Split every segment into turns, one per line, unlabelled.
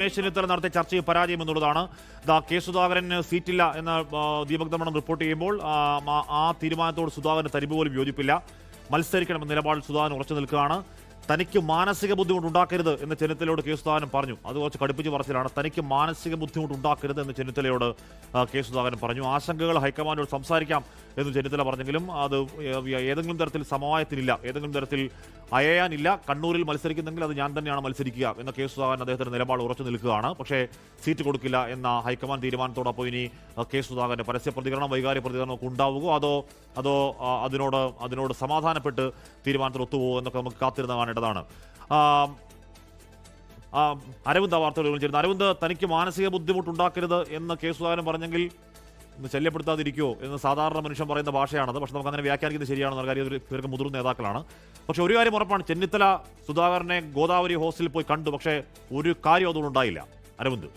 രമേശ് ചെന്നിത്തല നടത്തിയ ചർച്ചയിൽ പരാജയം എന്നുള്ളതാണ്. കെ സുധാകരന് സീറ്റില്ല എന്ന് ദീപക് ദമനം റിപ്പോർട്ട് ചെയ്യുമ്പോൾ ആ തീരുമാനത്തോട് സുധാകരന് തരിമ്പ് പോലും യോജിപ്പില്ല. മത്സരിക്കണമെന്ന നിലപാടിൽ സുധാകരൻ ഉറച്ചു നിൽക്കുകയാണ്. തനിക്ക് മാനസിക ബുദ്ധിമുട്ടുണ്ടാക്കരുത് എന്ന് ചെന്നിത്തലയോട് കെ സുധാകരൻ പറഞ്ഞു. അത് കുറച്ച് കടുപ്പിച്ച് പറച്ചിലാണ്. തനിക്ക് മാനസിക ബുദ്ധിമുട്ടുണ്ടാക്കരുത് എന്ന് ചെന്നിത്തലയോട് കെ സുധാകരൻ പറഞ്ഞു. ആശങ്കകൾ ഹൈക്കമാൻഡോട് സംസാരിക്കാം എന്ന് ചെന്നിത്തല പറഞ്ഞെങ്കിലും അത് ഏതെങ്കിലും തരത്തിൽ സമവായത്തിനില്ല, ഏതെങ്കിലും തരത്തിൽ അയയാനില്ല. കണ്ണൂരിൽ മത്സരിക്കുന്നെങ്കിൽ അത് ഞാൻ തന്നെയാണ് മത്സരിക്കുക എന്ന കെ സുധാകരൻ അദ്ദേഹത്തിന്റെ നിലപാട് ഉറച്ചു നിൽക്കുകയാണ്. പക്ഷേ സീറ്റ് കൊടുക്കില്ല എന്ന ഹൈക്കമാൻഡ് തീരുമാനത്തോടൊപ്പം ഇനി കെ സുധാകരന്റെ പരസ്യ പ്രതികരണം, വൈകാരിക പ്രതികരണം ഒക്കെ ഉണ്ടാവുകയോ അതോ അതിനോട് സമാധാനപ്പെട്ട് തീരുമാനത്തിൽ ഒത്തുപോകുമോ എന്നൊക്കെ നമുക്ക് കാത്തിരുന്ന് കാണേണ്ടതാണ്. അരവിന്ദ് വാർത്തകൾ ചേരുന്നു. അരവിന്ദ്, തനിക്ക് മാനസിക ബുദ്ധിമുട്ടുണ്ടാക്കരുത് എന്ന് കെ സുധാകരൻ പറഞ്ഞെങ്കിൽ ഇന്ന് ശല്യപ്പെടുത്താതിരിക്കുമോ എന്ന് സാധാരണ മനുഷ്യൻ പറയുന്ന ഭാഷയാണത്. പക്ഷെ നമുക്ക് അങ്ങനെ വ്യാഖ്യാനിക്കുന്നത് ശരിയാണെന്ന കാര്യം ഇവർക്ക് മുതിർന്ന നേതാക്കളാണ്. പക്ഷെ ഒരു കാര്യം ഉറപ്പാണ്, ചെന്നിത്തല സുധാകരനെ ഗോദാവരി ഹോസ്റ്റലിൽ പോയി കണ്ടു. പക്ഷേ ഒരു കാര്യം അതുകൊണ്ടുണ്ടായില്ല. അരവിന്ദ്,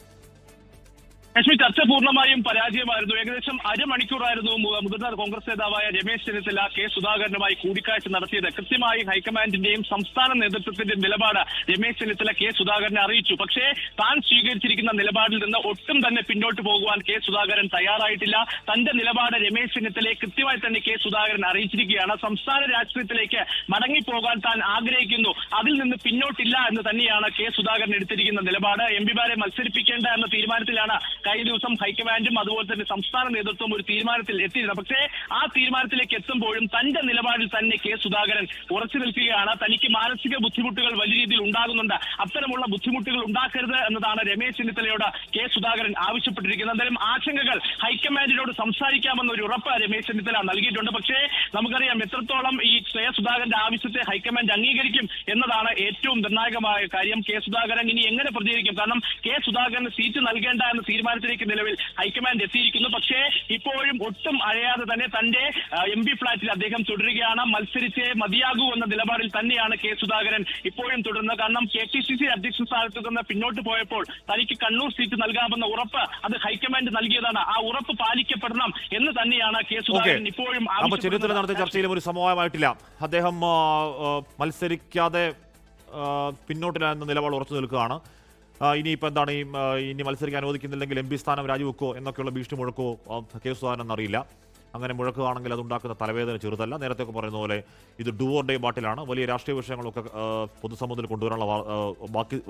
ലക്ഷ്മി, ചർച്ച പൂർണ്ണമായും പരാജയമായിരുന്നു. ഏകദേശം അരമണിക്കൂറായിരുന്നു മുതിർന്ന കോൺഗ്രസ് നേതാവായ രമേശ് ചെന്നിത്തല കെ സുധാകരനുമായി കൂടിക്കാഴ്ച നടത്തിയത്. കൃത്യമായി ഹൈക്കമാൻഡിന്റെയും സംസ്ഥാന നേതൃത്വത്തിന്റെയും നിലപാട് രമേശ് ചെന്നിത്തല കെ സുധാകരനെ അറിയിച്ചു. പക്ഷേ താൻ സ്വീകരിച്ചിരിക്കുന്ന നിലപാടിൽ നിന്ന് ഒട്ടും തന്നെ പിന്നോട്ട് പോകുവാൻ കെ സുധാകരൻ തയ്യാറായിട്ടില്ല. തന്റെ നിലപാട് രമേശ് ചെന്നിത്തലയെ കൃത്യമായി തന്നെ കെ സുധാകരൻ അറിയിച്ചിരിക്കുകയാണ്. സംസ്ഥാന രാഷ്ട്രീയത്തിലേക്ക് മടങ്ങിപ്പോകാൻ താൻ ആഗ്രഹിക്കുന്നു, അതിൽ നിന്ന് പിന്നോട്ടില്ല എന്ന് തന്നെയാണ് കെ സുധാകരൻ എടുത്തിരിക്കുന്ന നിലപാട്. എംപിമാരെ മത്സരിപ്പിക്കേണ്ട എന്ന തീരുമാനത്തിലാണ് കഴിഞ്ഞ ദിവസം ഹൈക്കമാൻഡും അതുപോലെ തന്നെ സംസ്ഥാന നേതൃത്വം ഒരു തീരുമാനത്തിൽ എത്തിയിരുന്നത്. പക്ഷേ ആ തീരുമാനത്തിലേക്ക് എത്തുമ്പോഴും തന്റെ നിലപാടിൽ തന്നെ കെ സുധാകരൻ ഉറച്ചു നിൽക്കുകയാണ്. തനിക്ക് മാനസിക ബുദ്ധിമുട്ടുകൾ വലിയ രീതിയിൽ ഉണ്ടാകുന്നുണ്ട്, അത്തരമുള്ള ബുദ്ധിമുട്ടുകൾ ഉണ്ടാക്കരുത് എന്നതാണ് രമേശ് ചെന്നിത്തലയോട് കെ സുധാകരൻ ആവശ്യപ്പെട്ടിരിക്കുന്നത്. എന്തായാലും ആശങ്കകൾ ഹൈക്കമാൻഡിനോട് സംസാരിക്കാമെന്ന ഒരു ഉറപ്പ് രമേശ് ചെന്നിത്തല നൽകിയിട്ടുണ്ട്. പക്ഷേ നമുക്കറിയാം എത്രത്തോളം ഈ കെ സുധാകരന്റെ ആവശ്യത്തെ ഹൈക്കമാൻഡ് അംഗീകരിക്കും എന്നതാണ് ഏറ്റവും നിർണായകമായ കാര്യം. കെ സുധാകരൻ ഇനി എങ്ങനെ പ്രതികരിക്കും? കാരണം കെ സുധാകരന് സീറ്റ് നൽകേണ്ട എന്ന തീരുമാനത്തിലേക്ക് നിലവിൽ ഹൈക്കമാൻഡ് എത്തിയിരിക്കുന്നു. പക്ഷേ ഇപ്പോഴും ഒട്ടും അഴയാതെ തന്നെ തന്റെ എം പി ഫ്ളാറ്റിൽ അദ്ദേഹം തുടരുകയാണ്. മത്സരിച്ചേ മതിയാകൂ എന്ന നിലപാടിൽ തന്നെയാണ് കെ സുധാകരൻ ഇപ്പോഴും തുടരുന്നത്. കാരണം KPCC അധ്യക്ഷൻ സ്ഥാനത്ത് നിന്ന് പിന്നോട്ട് പോയപ്പോൾ തനിക്ക് കണ്ണൂർ സീറ്റ് നൽകാമെന്ന ഉറപ്പ് അത് ഹൈക്കമാൻഡ് നൽകിയതാണ്. ആ ഉറപ്പ് പാലിക്കപ്പെടണം എന്ന് തന്നെയാണ് കെ സുധാകരൻ ഇപ്പോഴും.
ചെന്നിത്തല നടത്തിയ ചർച്ചയിലും ഒരു സമവായമായിട്ടില്ല. അദ്ദേഹം മത്സരിക്കാതെ പിന്നോട്ടില്ല എന്ന നിലപാട് ഉറച്ചു നിൽക്കുകയാണ്. ഇനിയിപ്പോൾ എന്താണ്, ഇനി മത്സരിക്കാൻ അനുവദിക്കുന്നില്ലെങ്കിൽ MP സ്ഥാനം രാജിവെക്കോ എന്നൊക്കെയുള്ള ഭീഷണി മുഴക്കോ കെ സുധാകരൻ എന്നറിയില്ല. അങ്ങനെ മുഴക്കുകയാണെങ്കിൽ അതുണ്ടാക്കുന്ന തലവേദന ചെറുതല്ല. നേരത്തെ ഒക്കെ പറയുന്ന പോലെ ഇത് ഡു ഓർ ഡേ ബാട്ടിലാണ്. വലിയ രാഷ്ട്രീയ വിഷയങ്ങളൊക്കെ പൊതുസമൂഹത്തിൽ കൊണ്ടുവരാനുള്ള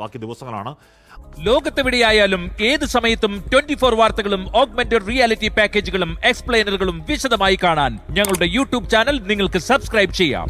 ബാക്കി ദിവസങ്ങളാണ്.
ലോകത്തെവിടെയായാലും ഏത് സമയത്തും 24 വാർത്തകളും ഓഗ്മെന്റഡ് റിയാലിറ്റി പാക്കേജുകളും എക്സ്പ്ലെയിനറുകളും വിശദമായി കാണാൻ ഞങ്ങളുടെ YouTube ചാനൽ നിങ്ങൾക്ക് സബ്സ്ക്രൈബ് ചെയ്യാം.